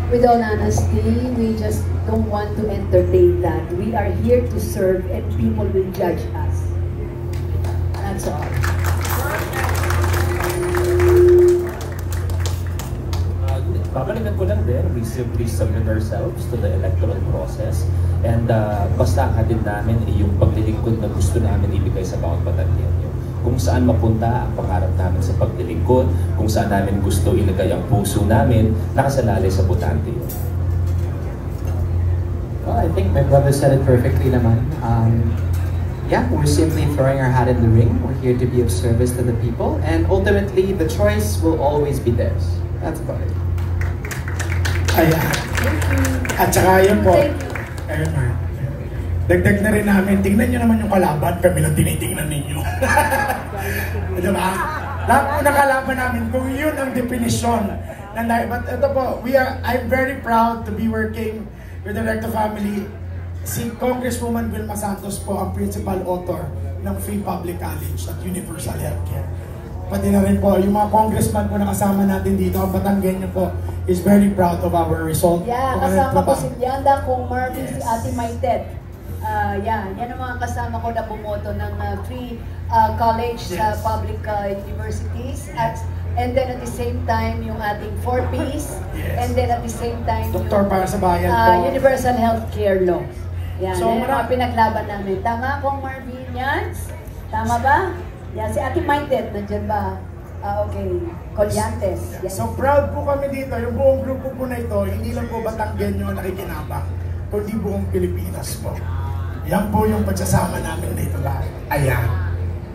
with all honesty, we just don't want to entertain that. We are here to serve and people will judge us. That's all. Babalikan ko lang din, we simply submit ourselves to the electoral process and basta din namin yung paglilingkod na gusto namin ibigay sa bawat Batangueño. Kung saan mapunta ang pangarap namin sa paglilingkod, kung saan namin gusto ilagay ang puso namin, nakasalalay sa botante yun. Well, I think my brother said it perfectly naman. Yeah, we're simply throwing our hat in the ring. We're here to be of service to the people, and ultimately, the choice will always be theirs. That's about it. Ayan. At saka yun po. Ayun na. Dagdag na rin namin, tingnan nyo naman yung kalaban, kami lang tinitingnan ninyo. Diba? Lahat po ng kalaban namin, kung yun ang definisyon. But ito po, I'm very proud to be working with the Recto family. Si Congresswoman Vilma Santos po ang principal author ng Free Public College at Universal Healthcare. Pati na rin po, yung mga congressman po na kasama natin dito, ang Batangueño po is very proud of our result. Yeah, kasama ko si Yanda, Kung Marvin, si Ate Maitet. Yan ang mga kasama ko na bumoto ng free college sa public universities. And then at the same time, yung ating 4Ps. And then at the same time, Doktor para sa bayan po. Universal Healthcare Law. Yan, so, yan ang mga pinaglaban namin. Tama, Kung Marvin, yan? Tama ba? Yan, si Ate Maitet, nandiyan ba? Okay, Colyantes. Yes. So proud po kami dito, yung buong grupo po na ito, hindi lang po Batangueño nakikinabang, kundi buong Pilipinas po. Yan po yung pagsasama namin dito lahat. Ayan.